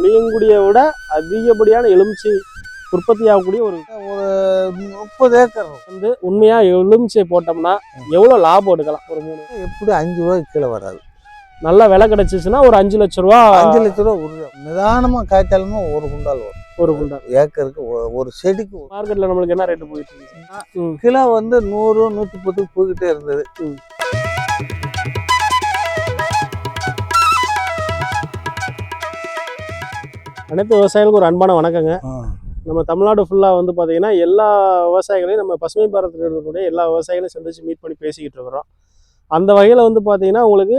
புளியங்குடியை விட அதிகப்படியான எலுமிச்சை உற்பத்தி ஆகக்கூடிய ஒரு 30 ஏக்கர் வந்து உண்மையா எலுமிச்சை போட்டோம்னா எவ்வளவு லாபம் எடுக்கலாம்? ஒரு 3 எப்படி 5 ரூபாய்க்கு கீழே வராது. நல்ல விலை கிடைச்சிச்சுன்னா ஒரு 5 லட்சம் ரூபா. 5 லட்சம் ரூபா உறுதி. நிதானமா காய்ச்சாலுமே ஒரு குண்டால் வரும். ஒரு குண்டால் ஏக்கருக்கு ஒரு செடிக்கு. மார்க்கெட்ல நம்மளுக்கு என்ன ரேட்டு போயிட்டு இருந்துச்சு? கிலோ வந்து 100 110 போய்கிட்டே இருந்தது. அனைத்து விவசாயிகளுக்கும் ஒரு அன்பான வணக்கங்க. நம்ம தமிழ்நாடு ஃபுல்லாக வந்து பார்த்தீங்கன்னா எல்லா விவசாயிகளையும் நம்ம பசுமை பாரத்தில் இருக்கக்கூடிய எல்லா விவசாயிகளையும் சந்திச்சு மீட் பண்ணி பேசிக்கிட்டு இருக்கிறோம். அந்த வகையில் வந்து பார்த்தீங்கன்னா உங்களுக்கு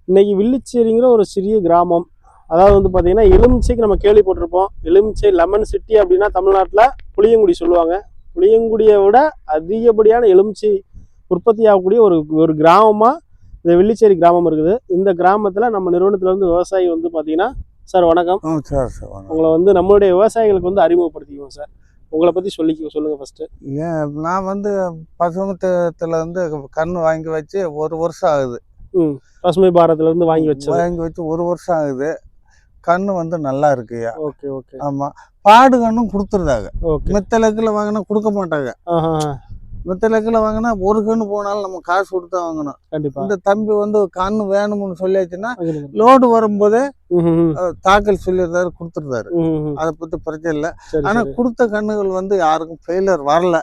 இன்னைக்கு வில்லிச்சேரிங்கிற ஒரு சிறிய கிராமம், அதாவது வந்து பார்த்தீங்கன்னா எலுமிச்சைக்கு நம்ம கேள்விப்பட்டிருப்போம். எலுமிச்சை லெமன் சிட்டி அப்படின்னா தமிழ்நாட்டில் புளியங்குடி சொல்லுவாங்க. புளியங்குடியை விட அதிகப்படியான எலுமிச்சை உற்பத்தி ஆகக்கூடிய ஒரு கிராமமாக இந்த வில்லிச்சேரி கிராமம் இருக்குது. இந்த கிராமத்தில் நம்ம நிறுவனத்திலேருந்து விவசாயி வந்து பார்த்தீங்கன்னா, சார் வணக்கம். சார் உங்களை வந்து நம்மளுடைய விவசாயிகளுக்கு வந்து அறிமுகப்படுத்திக்குவோம் சார். உங்களை பற்றி சொல்லுங்க ஃபர்ஸ்ட். நான் வந்து பசுமத்தத்தில் வந்து கன்று வாங்கி வச்சு 1 வருஷம் ஆகுது. பசுமை பாரத்ல இருந்து வாங்கி வச்சு 1 வருஷம் ஆகுது. கன்று வந்து நல்லா இருக்குயா. Okay okay. ஆமாம், பாடு கண்ணும் கொடுத்துருந்தாங்க. ஓகே. மித்தலக்கில் வாங்கினா கொடுக்க மாட்டாங்க. மித்தலக்கில் வாங்கினா ஒரு கன்று போனாலும் நம்ம காசு கொடுத்தா வாங்கணும். கண்டிப்பா. இந்த தம்பி வந்து கன்று வேணும்னு சொல்லியாச்சுன்னா லோடு வரும்போதே தாக்கல் சொல்லியிருந்தாரு, கொடுத்துருந்தாரு. அதை பத்தி பிரச்சனை இல்லை. ஆனா கொடுத்த கண்ணுகள் வந்து யாருக்கும் ஃபெயிலியர் வரல.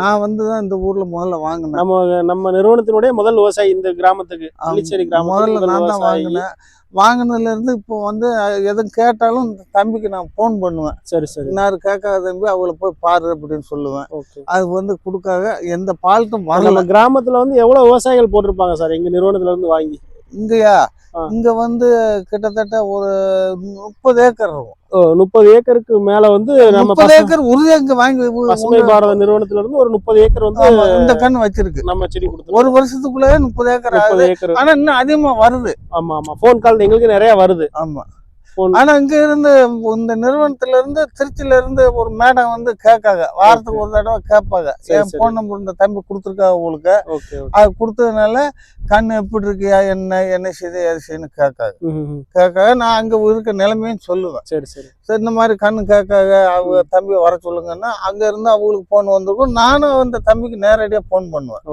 நான் வந்து தான் இந்த ஊர்ல முதல்ல வாங்கினேன். நம்ம நிறுவனத்தினுடைய முதல் விவசாயி இந்த கிராமத்துக்கு, முதல்ல நான் தான் வாங்கினேன். வாங்கினதுல இருந்து இப்போ வந்து எதுவும் கேட்டாலும் இந்த தம்பிக்கு நான் ஃபோன் பண்ணுவேன். சரி சரி. இன்னாரு கேட்காத தம்பி, அவளை போய் பாரு அப்படின்னு சொல்லுவேன். அது வந்து கொடுக்காக எந்த பால்ட்டும் வரல. கிராமத்துல வந்து எவ்வளவு விவசாயிகள் போட்டிருப்பாங்க சார் எங்க நிறுவனத்துல இருந்து வாங்கி? இங்கயா இங்க வந்து கிட்டத்தட்ட ஒரு 30 ஏக்கர் இருக்கும். 30 ஏக்கருக்கு மேல வந்து நம்ம 30 ஏக்கர் உறுதியா இங்க வாங்கி பசுமை பாரத நிறுவனத்துல இருந்து ஒரு 30 ஏக்கர் வந்து இந்த கண்ணு வச்சிருக்கு. நம்ம செடி கொடுத்து 1 வருஷத்துக்குள்ளே 30 ஏக்கர். ஆனா இன்னும் அதிகமா வருது. ஆமா ஆமா, போன் கால் எங்களுக்கு நிறைய வருது. ஆமா. ஆனா இங்க இருந்து இந்த நிறுவனத்துல இருந்து திருச்சியில இருந்து ஒரு மேடம் வந்து கேட்காங்க, வாரத்துக்கு ஒரு தடவை கேட்பாங்க. என் போன் நம்பர் இந்த தம்பி கொடுத்துருக்காங்க உங்களுக்கு. அது கொடுத்ததுனால கண்ணு எப்படி இருக்கியா, என்ன செய்து எது செய்யணும் கேட்காங்க. நான் அங்க இருக்க நிலைமையும் சொல்லுவேன். சரி சரி. இந்த மாதிரி கண்ணு கேட்காங்க, அவங்க தம்பியை வர சொல்லுங்கன்னா அங்க இருந்து அவங்களுக்கு போன் வந்திருக்கும். நானும் அந்த தம்பிக்கு நேரடியா போன் பண்ணுவேன்.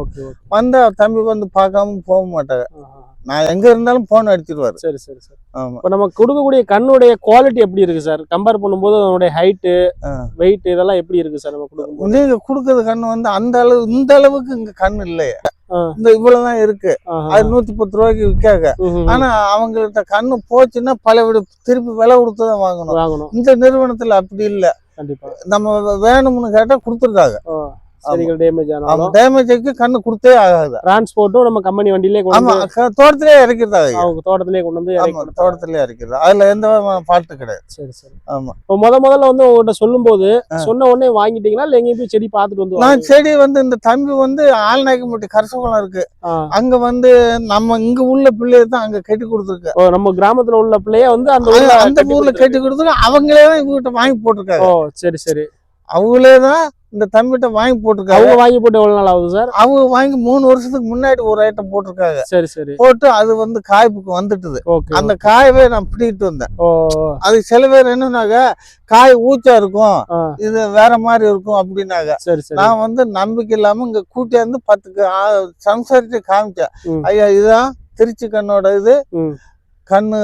வந்தா தம்பி வந்து பார்க்காம போக மாட்டாங்க. நான் எங்க இருந்தாலும் போன் அடிச்சிருவாரு. சரி சரி சார். ஆமா. இப்போ நம்ம கொடுக்கக்கூடிய கண்ணுடைய குவாலிட்டி எப்படி இருக்கு சார்? கம்பேர் பண்ணும்போது அதனுடைய ஹைட்டு, வெயிட் இதெல்லாம் எப்படி இருக்கு சார்? நம்ம கொடுக்கும்போது நீங்க கொடுக்கறது கண்ணு வந்து இந்த அளவுக்கு இங்க கண்ணு இல்லையா. இந்த இவ்வளவுதான் இருக்கு. அது 110 ரூபாய்க்கு விற்காங்க. ஆனா அவங்கள்ட்ட கண்ணு போச்சுன்னா திருப்பி விலை கொடுத்துதான் வாங்கணும். இந்த நிறுவனத்துல அப்படி இல்ல. கண்டிப்பா நம்ம வேணும்னு கேட்டா கொடுத்துருக்காங்க. டேமேஜ்க்கு கண்ணு கொடுத்தே ஆகாது. டிரான்ஸ்போர்ட்டும் நம்ம கம்பெனி வண்டியிலே தோட்டத்திலே இறக்கிறாங்க. அவங்க தோட்டத்திலே கொண்டு வந்து தோட்டத்திலே இறக்கிறது. அதுல எந்த பாட்டு கிடையாது. சரி சரி. ஆமா. இப்போ முதல்ல வந்து உங்கள்கிட்ட சொல்லும் போது சொன்ன உடனே வாங்கிட்டீங்களா இல்ல எங்கேயும் போய் செடி பார்த்துட்டு வந்து? நான் செடி வந்து இந்த தம்பி வந்து ஆழ்நாயக்கம்பட்டி கரசகுளம் இருக்கு, அங்க வந்து நம்ம இங்க உள்ள பிள்ளைய தான் அங்க கட்டி கொடுத்துருக்கு. நம்ம கிராமத்துல உள்ள பிள்ளைய வந்து அந்த ஊர்ல கட்டி கொடுத்துருக்கு. அவங்களே தான் இவங்கிட்ட வாங்கி போட்டிருக்காங்க. சரி சரி. அவங்களே தான் இந்த தம்பிட்ட வாங்கி போட்டிருக்காங்க. அவங்க வாங்கி போட்டு எவ்வளவு நாள் ஆகுது சார்? அவங்க வாங்கி 3 வருஷத்துக்கு முன்னாடி ஒரு ஐட்டம் போட்டிருக்காங்க. சரி சரி. போட்டு அது வந்து காய்ப்புக்கு வந்துட்டுது. அந்த காயவே நான் பிடிக்கிட்டு வந்தேன். அது சில பேர் என்னன்னாங்க, காய் ஊச்சா இருக்கும், இது வேற மாதிரி இருக்கும் அப்படின்னாங்க. நான் வந்து நம்பிக்கை இல்லாம இங்க கூட்டியாந்து 10 சம்சாரிச்சு காமிச்சேன். ஐயா இதுதான் திருச்சி கண்ணோட இது கண்ணு.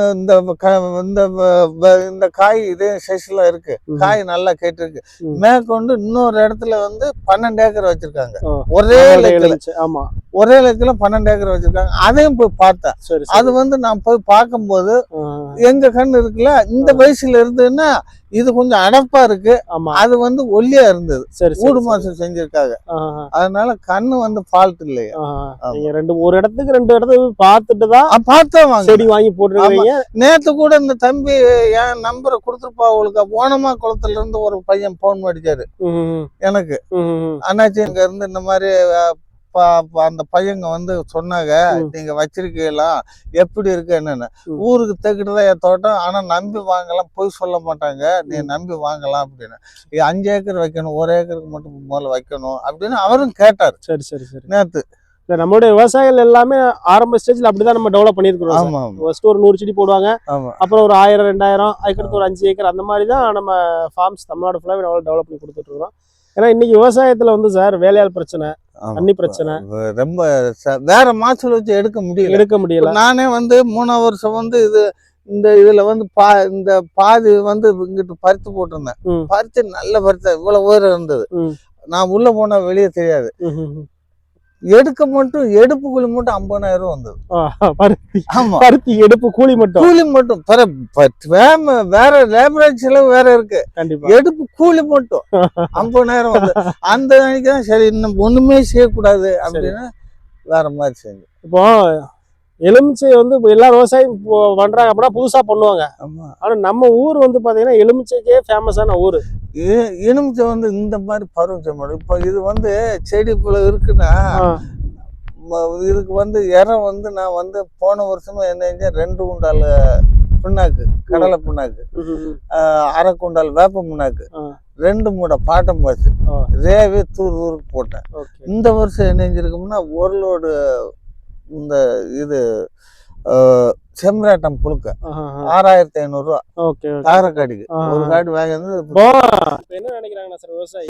இந்த காய் இதே சைஸ்ல இருக்கு. காய் நல்லா கேட்டிருக்கு. மேற்கொண்டு இன்னொரு இடத்துல வந்து 12 ஏக்கர் வச்சிருக்காங்க. ஒரே லட்சத்துல 12 ஏக்கர் வச்சிருக்காங்க. அதையும் போய் பார்த்தேன். அது வந்து நான் போய் பார்க்கும்போது எங்க கண்ணு இருக்குல்ல, இந்த வயசுல இருந்துன்னா இது கொஞ்சம் அடப்பா இருக்கு. அது வந்து ஒல்லியா இருந்தது. ஊடு மாசம் செஞ்சிருக்காங்க. அதனால கண்ணு வந்து ஃபால்ட் இல்லையா. ஒரு இடத்துக்கு 2 இடத்துக்கு பார்த்துட்டு தான் பார்த்தா செடி வாங்கி போட்டுருக்கீங்க. நேத்து கூட இந்த தம்பி என் நம்பரை கொடுத்துருப்பா அவங்களுக்கு. ஓனமா குளத்துல இருந்து ஒரு பையன் போன் அடிச்சாரு எனக்கு. அண்ணாச்சி இங்க இருந்து இந்த மாதிரி அந்த பையங்க வந்து சொன்னாங்க, நீங்க வச்சிருக்கீங்களா, எப்படி இருக்கு என்னன்னு. ஊருக்கு தேக்கிட்டுதான் என் தோட்டம், ஆனா நம்பி வாங்கலாம், போய் சொல்ல மாட்டாங்க, நீ நம்பி வாங்கலாம் அப்படின்னு. 5 ஏக்கர் வைக்கணும், 1 ஏக்கருக்கு மட்டும் முதல்ல வைக்கணும் அப்படின்னு அவரும் கேட்டாரு. சரி சரி சரி. நேத்து இல்ல நம்மளுடைய விவசாயிகள் எல்லாமே ஆரம்ப ஸ்டேஜ்ல அப்படிதான் நம்ம டெவலப் பண்ணிருக்கிறோம். ஆமா ஆமா ஃபர்ஸ்ட் ஒரு 100 செடி போடுவாங்க, ஆமா அப்புறம் ஒரு 1000 2000, அதுக்கடுத்து ஒரு 5 ஏக்கர், அந்த மாதிரி தான் நம்ம ஃபார்ம்ஸ் தமிழ்நாடு ஃபுல்லாவே டெவலப் பண்ணி கொடுத்துட்டு இருக்கிறோம். ஏன்னா இன்னைக்கு விவசாயத்துல வந்து சார் வேலையாள் பிரச்சனை, ஆமா. தண்ணி பிரச்சனை, ரொம்ப வேற மாசூல் வச்சு எடுக்க முடியல. எடுக்க முடியல. நானே வந்து 3ஆவது வருஷம் வந்து இதுல வந்து இந்த பாதி வந்து இங்கிட்டு பருத்தி போட்டிருந்தேன். பருத்தி நல்ல பருத்தி இவ்வளவு உயரம் இருந்தது. நான் உள்ள போனா வெளியே தெரியாது. எடுக்க மட்டும் எடுப்பு கூலி மட்டும் 50,000 வந்தது. ஆமா, பருத்தி எடுப்பு கூலி மட்டும் வேற லேபரேஜ் செலவு வேற இருக்கு. கண்டிப்பா. எடுப்பு கூலி மட்டும் 50,000 வந்தது. அந்த அன்னைக்கு தான் சரி இன்னும் ஒண்ணுமே செய்யக்கூடாது அப்படின்னு வேற மாதிரி செஞ்சு. இப்போ எலுமிச்சை வந்து எல்லா விவசாயம் பண்றாங்க அப்படின்னா புதுசா பண்ணுவாங்க. ஆனா நம்ம ஊர் வந்து பாத்தீங்கன்னா எலுமிச்சைக்கே ஃபேமஸான ஊர். எலுமிச்சை வந்து இந்த மாதிரி பருவம் செய்ய மாட்டோம். இப்போ இது வந்து செடிக்குள்ள இருக்குன்னா இதுக்கு வந்து இறம் வந்து நான் வந்து போன வருஷமா என்ன செஞ்சேன், 2 குண்டால் புண்ணாக்கு, கடலை புண்ணாக்கு, 1/2 குண்டால் வேப்ப புண்ணாக்கு, 2 மூடை பாட்டம் பாச்சு ரேவே தூருக்கு போட்டேன். இந்த வருஷம் என்ன செஞ்சிருக்கோம்னா 1 லோடு இந்த இது செம்மராட்டம் புழுக்க 6500 ரூபா. காரக்காடிக்கு ஒரு காடு வாங்கி. என்ன நினைக்கிறாங்கன்னா சார், விவசாயி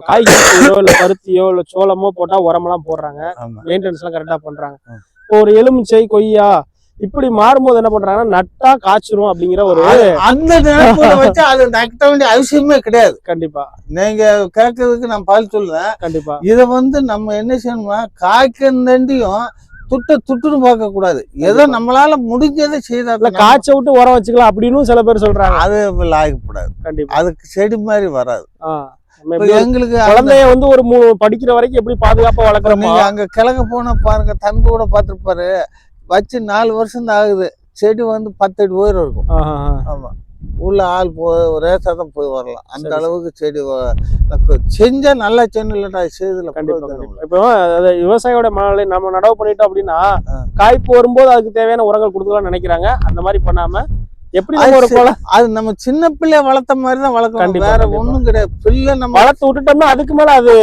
காய்கறியோ இல்ல பருத்தியோ இல்ல சோளமோ போட்டா உரமெல்லாம் போடுறாங்க, மெயின்டெனன்ஸ் எல்லாம் கரெக்டா பண்றாங்க. ஒரு எலுமிச்சை கொய்யா இப்படி மாறும்போது என்ன பண்றாங்கன்னா நட்டா காய்ச்சிரும் அப்படிங்கிற ஒரு அந்த நினைப்புல வச்சு அது நட்ட வேண்டிய அவசியமே கிடையாது. கண்டிப்பா நீங்க கேட்கறதுக்கு நான் பால் சொல்லுவேன். கண்டிப்பா இதை வந்து நம்ம என்ன செய்யணும்னா காய்க்கண்டியும் துட்டுன்னு பார்க்க கூடாது. ஏதோ நம்மளால முடிஞ்சதை செய்தா காய்ச்ச விட்டு உரம் வச்சுக்கலாம் அப்படின்னு சில பேர் சொல்றாங்க. அது லாயக்கூடாது. கண்டிப்பா அதுக்கு செடி மாதிரி வராது. எங்களுக்கு குழந்தைய வந்து ஒரு படிக்கிற வரைக்கும் எப்படி பாதுகாப்பா வளர்க்குறோம். நீங்க அங்க கிழக்க போனா பாருங்க, தம்பி கூட பாத்துருப்பாரு, வச்சு 4 வருஷம் தான் ஆகுது, செடி வந்து 10 அடி உயரம் இருக்கும். ஆமா, உள்ள ஆள் ரேசா தான் போய் வரலாம். அந்த அளவுக்கு செடி செஞ்சா நல்லா சென்னை இல்லட்டா செய்தல. இப்போ விவசாயியோட மனநிலை நம்ம நடவு பண்ணிட்டோம் அப்படின்னா காய்ப்பு வரும்போது அதுக்கு தேவையான உரங்கள் கொடுத்துக்கலாம் நினைக்கிறாங்க. அந்த மாதிரி பண்ணாம எப்படி அது நம்ம சின்ன பிள்ளைய வளர்த்த மாதிரி தான் வளர்க்கணும். வேற ஒண்ணும் கிடையாது. பிள்ளை நம்ம வளர்த்து விட்டுட்டோம்னா அதுக்கு மேல அது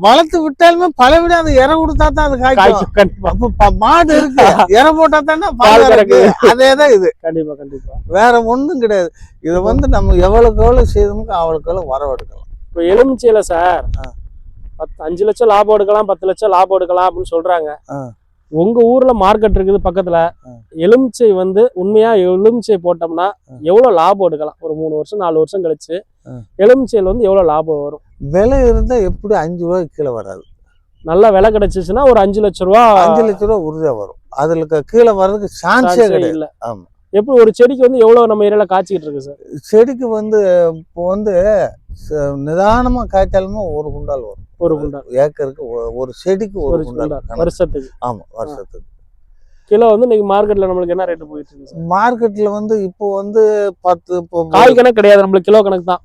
வளர்த்து விட்டாலுமே பல விட அது இற கொடுத்தா தான் அது காய்க்கும். மாடு இருக்கு, இற போட்டா தானே பால் இருக்கு. அதேதான் இது. கண்டிப்பா கண்டிப்பா வேற ஒண்ணும் கிடையாது. இதை வந்து நம்ம எவ்வளவுக்கு எவ்வளவு செய்யணுமோ அவ்வளவுக்கு வரவு எடுக்கலாம். இப்போ எலுமிச்சையில சார் 5 லட்சம் லாபம் எடுக்கலாம், 10 லட்சம் லாபம் எடுக்கலாம் அப்படின்னு சொல்றாங்க. உங்க ஊர்ல மார்க்கெட் இருக்குது பக்கத்துல, எலுமிச்சை வந்து உண்மையா எலுமிச்சை போட்டோம்னா எவ்வளவு லாபம் எடுக்கலாம்? ஒரு 3 வருஷம் 4 வருஷம் கழிச்சு எலுமிச்சையில வந்து எவ்வளவு லாபம் வரும்? விலை இருந்தா எப்படி 5 ரூபாய்க்கு கீழே வராது. நல்ல விலை கிடைச்சிச்சுன்னா ஒரு 5 லட்சம் ரூபா 5 லட்சம் ரூபா உறுதியா வரும். அதுல கீழே வர்றதுக்கு சான்ஸே கிடையாது. ஆமா. எப்படி ஒரு செடிக்கு வந்து எவ்வளவு நம்ம ஏரியால காய்ச்சிக்கிட்டு இருக்கு சார்? செடிக்கு வந்து இப்போ வந்து நிதானமா காய்ச்சாலுமே 1 குண்டால் வரும். 1 குண்டால் ஏக்கருக்கு ஒரு செடிக்கு 1 குண்டால் வருஷத்துக்கு. ஆமா, வருஷத்துக்கு. கிலோ வந்து இன்னைக்கு மார்க்கெட்ல நம்மளுக்கு என்ன ரேட் போயிட்டு இருக்கு? மார்க்கெட்ல வந்து இப்போ வந்து 10 காய் கணக்கு கிடையாது, நம்மளுக்கு கிலோ கணக்கு தான்.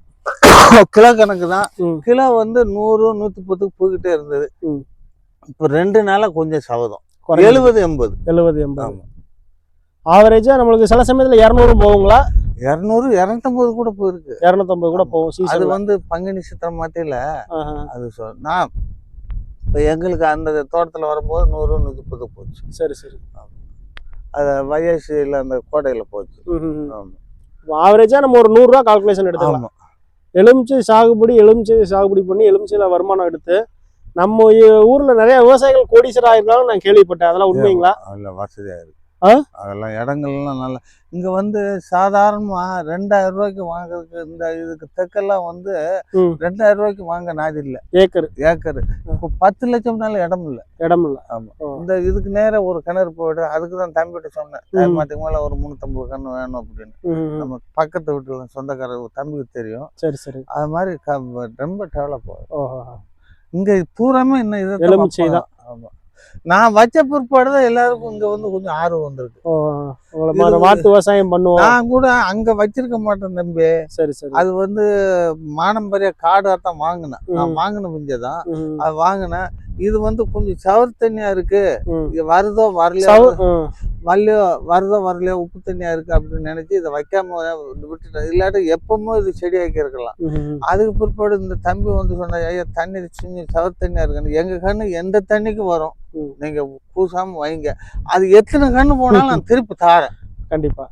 கிலோ கணக்கு தான். கிலோ வந்து 100 110 போய்கிட்டே இருந்தது. இப்போ 2 நாளா கொஞ்சம் சவதம் 70 80. ஆவரேஜா நம்மளுக்கு சில சமயத்துல 200 போகுங்களா? 200 250 கூட போயிருக்கு. 250 கூட போகும். அது வந்து பங்குனி சித்திரை மாத்தியில அது நான் இப்போ எங்களுக்கு அந்த தோட்டத்துல வரும்போது 100 130 போச்சு. சரி சரி. அது வைஎஸ்சியில் அந்த கோட்டையில போச்சு. ஆவரேஜா நம்ம ஒரு 100 ரூபா கால்குலேஷன் எடுத்துக்கலாம். எலுமிச்சை சாகுபடி பண்ணி எலுமிச்சையில வருமானம் எடுத்து நம்ம ஊர்ல நிறைய விவசாயிகள் கோடீஸ்வரர் ஆயிருந்தாலும் நான் கேள்விப்பட்டேன். அதெல்லாம் உண்மைங்களா? இல்ல, வசதியா இருக்கு. அதெல்லாம் இடங்கள்லாம் நல்லா. இங்க வந்து சாதாரணமா 2000 ரூபாய்க்கு வாங்குறதுக்கு இந்த இதுக்கு தெற்கெல்லாம் வந்து 2000 ரூபாய்க்கு வாங்க நாதி இல்ல. ஏக்கர் இப்போ 10 லட்சம்னால இடம் இல்ல. ஆமா. இந்த இதுக்கு நேர ஒரு கிணறு போயிடு. அதுக்குதான் தம்பிகிட்ட சொன்னேன், மாட்டுக்கு மேல ஒரு 350 கண்ணு வேணும் அப்படின்னு. நம்ம பக்கத்து வீட்டுல சொந்தக்காரர் தம்பிக்கு தெரியும். சரி சரி. அது மாதிரி ரொம்ப டெவலப் ஆகும். இங்க பூராமே என்ன இது எலுமிச்சை தான். ஆமா. நான் வச்ச பிற்பாடுதான் எல்லாருக்கும் இங்க வந்து கொஞ்சம் ஆர்வம் வந்திருக்கு. மாட்டு விவசாயம் பண்ணுவோம். நான் கூட அங்க வச்சிருக்க மாட்டேன் தம்பி. சரி சரி. அது வந்து மானம்பரிய காடாத்தான் வாங்கினேன். நான் வாங்கின முஞ்சதான் அது வாங்கினேன். இது வந்து கொஞ்சம் சவர் தண்ணியா இருக்கு, ம். இது வருதோ வரலையோ வருதோ வரலையோ உப்பு தண்ணியா இருக்கு அப்படின்னு நினைச்சு இதை வைக்காம விட்டுட்டேன். இல்லாட்டி எப்பவுமே இது செடி வைக்கிருக்கலாம். அதுக்கு பிற்பாடு இந்த தம்பி வந்து சொன்னா, ஐயா தண்ணி சவர் தண்ணியா இருக்குன்னு. எங்க கண்ணு எந்த தண்ணிக்கும் வரும், நீங்க பூசாம வைங்க, அது எத்தனை கண்ணு போனாலும் நான் திருப்பி தாரேன். கண்டிப்பா.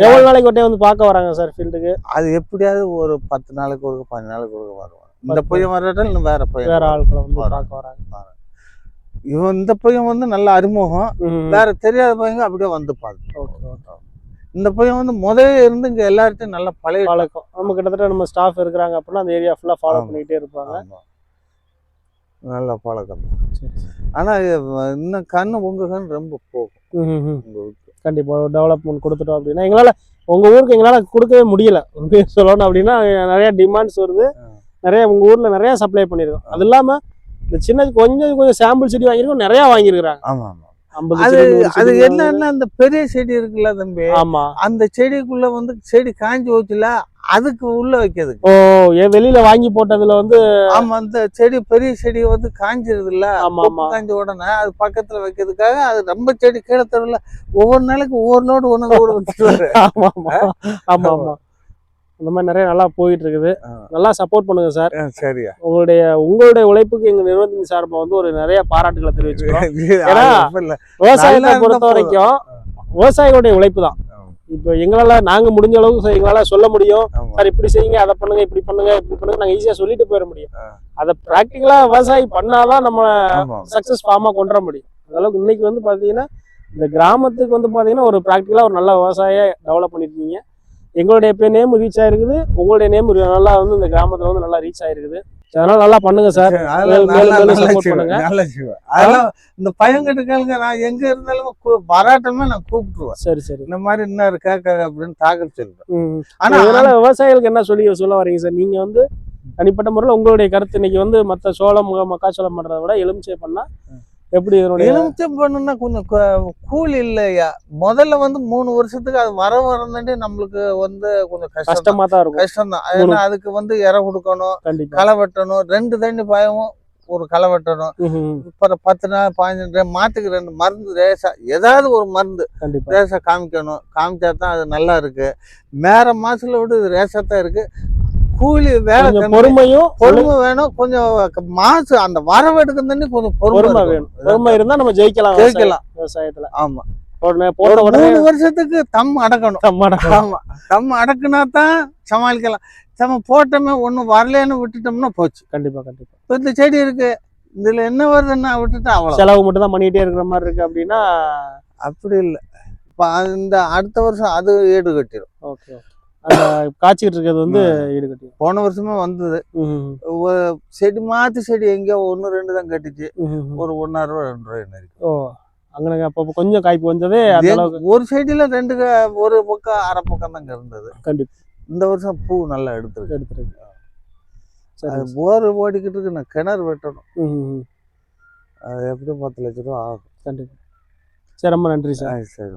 எவ்வளவு நாளைக்கு ஒட்டே வந்து பார்க்க வராங்க சார் ஃபீல்டுக்கு? அது எப்படியாவது ஒரு 10 நாளைக்கு ஒரு 15 நாளைக்கு ஒரு வருவாங்க. இந்த பையன் வர்றதால இன்னும் வேற ஆட்களை வந்து பார்க்க வராங்க. இவன் இந்த பையன் வந்து நல்ல அறிமுகம், வேற தெரியாத பையங்க அப்படியே வந்து பார்க்க. இந்த பையன் வந்து முதல்ல இருந்து இங்க எல்லார்ட்டையும் நல்ல பழக்கம். நம்ம கிட்டத்தட்ட நம்ம ஸ்டாஃப் இருக்கிறாங்க அப்படின்னா அந்த ஏரியா ஃபுல்லா ஃபாலோ பண்ணிட்டே இருப்பாங்க. நல்ல பழக்கம். ஆனா இன்னும் கண்ணு உங்க கண்ணு ரொம்ப போகும். கண்டிப்பா டெவலப்மெண்ட் கொடுத்துட்டோம் அப்படின்னா எங்களால உங்க ஊருக்கு எங்களால கொடுக்கவே முடியல. சொல்லணும் அப்படின்னா நிறைய டிமாண்ட்ஸ் வருது, நிறைய உங்க ஊர்ல நிறைய சப்ளை பண்ணிருக்கோம். அது இல்லாம இந்த சின்ன கொஞ்சம் சாம்பிள் செடி வாங்கியிருக்கோம், நிறைய வாங்கியிருக்கிறாங்க. ஆமா ஆமா. அது என்னன்னா அந்த பெரிய செடி இருக்குல்ல தம்பி, ஆமா அந்த செடிக்குள்ள வந்து செடி காஞ்சி போச்சுல, அதுக்கு உள்ள வைக்கிறது. ஓ, வெளியில வாங்கி போட்டதுல வந்து ஆமா, அந்த செடி பெரிய செடி வந்து காஞ்சிருது இல்ல, காஞ்ச உடனே அது பக்கத்துல வைக்கிறதுக்காக அது ரொம்ப செடி கீழே தரல, ஒவ்வொரு நாளைக்கு ஒவ்வொரு லோடு ஒண்ணு கூட வச்சுருவாரு. ஆமா ஆமா ஆமா. அந்த மாதிரி நிறைய நல்லா போயிட்டு இருக்குது. நல்லா சப்போர்ட் பண்ணுங்க சார். சரியா. உங்களுடைய உழைப்புக்கு எங்க நிறுவனத்தின் சார்பா வந்து ஒரு நிறைய பாராட்டுகளை தெரிவிச்சுக்கிறோம். ஏன்னா விவசாயத்தை பொறுத்த வரைக்கும் விவசாயிகளுடைய உழைப்பு தான். இப்போ எங்களால நாங்க முடிஞ்ச அளவுக்கு எங்களால சொல்ல முடியும், சார் இப்படி செய்யுங்க, அதை பண்ணுங்க, இப்படி பண்ணுங்க, இப்படி பண்ணுங்க, நாங்க ஈஸியா சொல்லிட்டு போயிட முடியும். அதை பிராக்டிகலா விவசாயி பண்ணாதான் நம்ம சக்சஸ் ஃபார்மா கொண்டு வர முடியும். அந்த அளவுக்கு இன்னைக்கு வந்து பாத்தீங்கன்னா இந்த கிராமத்துக்கு வந்து பாத்தீங்கன்னா ஒரு பிராக்டிகலா ஒரு நல்ல விவசாயியை டெவலப் பண்ணிருக்கீங்க. எங்களுடைய நேம் ரீச் ஆயிருக்குது, உங்களுடைய நேம் நல்லா வந்து இந்த கிராமத்துல வந்து நல்லா ரீச் ஆயிருக்குது. அதனால நல்லா பண்ணுங்க சார். இந்த பையன்கிட்ட கேளுங்க, நான் எங்க இருந்தாலும் வராட்டமே நான் கூப்பிட்டுருவேன். சரி சரி, இந்த மாதிரி என்ன கேட்க அப்படின்னு தாக்கல் சொல்லுவேன். ஆனா அதனால விவசாயிகளுக்கு என்ன சொல்ல வரீங்க சார்? நீங்க வந்து தனிப்பட்ட முறையில் உங்களுடைய கருத்து இன்னைக்கு வந்து மற்ற சோளம் மக்காச்சோளம் பண்றதை விட எலுமிச்சை பண்ணா எப்படி? எலுமிச்சை பண்ணுன்னா கொஞ்சம் கூலி இல்லையா, முதல்ல வந்து 3 வருஷத்துக்கு அது வரந்தாண்டி நம்மளுக்கு வந்து கொஞ்சம் கஷ்டமா தான் இருக்கும். கஷ்டம் தான். ஏன்னா அதுக்கு வந்து இறை கொடுக்கணும், களை வெட்டணும், 2 தண்ணி பாயவும் ஒரு களை வெட்டணும். அப்புறம் 10 நாள் 15 மாட்டுக்கு 2 மருந்து ரேசா, ஏதாவது ஒரு மருந்து ரேசா காமிக்கணும். காமிச்சா தான் அது நல்லா இருக்கு. வேற மாசத்துல விட்டு இது ரேசா தான் இருக்கு. கூலி வேலை பொறுமை வேணும். கொஞ்சம் மாசு அந்த வரவு எடுக்க தண்ணி கொஞ்சம் பொறுமை வேணும். பொறுமை இருந்தா நம்ம ஜெயிக்கலாம் விவசாயத்துல. ஆமா, 3 வருஷத்துக்கு தம் அடக்கணும். ஆமா, தம் அடக்குனா தான் சமாளிக்கலாம். நம்ம போட்டோமே ஒன்னும் வரலன்னு விட்டுட்டோம்னா போச்சு. கண்டிப்பா கண்டிப்பா. இப்ப இந்த செடி இருக்கு, இதுல என்ன வருதுன்னா விட்டுட்டா அவ்வளவு செலவு மட்டும் தான் பண்ணிட்டே இருக்கிற மாதிரி இருக்கு அப்படின்னா அப்படி இல்லை. இப்ப இந்த அடுத்த வருஷம் அது ஈடு கட்டிடும். ஓகே, அந்த காய்ச்சிட்டு இருக்கிறது வந்து ஈடுகட்டி. போன வருஷமே வந்தது. செடி மாத்து செடி எங்கேயோ 1 2 தான் கட்டிச்சு. ஒரு 1.5 ரூபா 2 ரூபாய் என்ன இருக்கு. ஓ, அங்கே அப்போ கொஞ்சம் காய்ப்பு வந்ததே ஒரு செடியில 2 ஒரு பக்கம் அரை பக்கம் தாங்க இருந்தது. கண்டிப்பா இந்த வருஷம் பூ நல்லா எடுத்துருக்கு. அது போர் ஓடிக்கிட்டு இருக்கு, நான் கிணறு வெட்டணும். அது எப்படியும் 10 லட்ச ரூபா ஆகும். கண்டிப்பா. சரி, ரொம்ப நன்றி சார். சரி.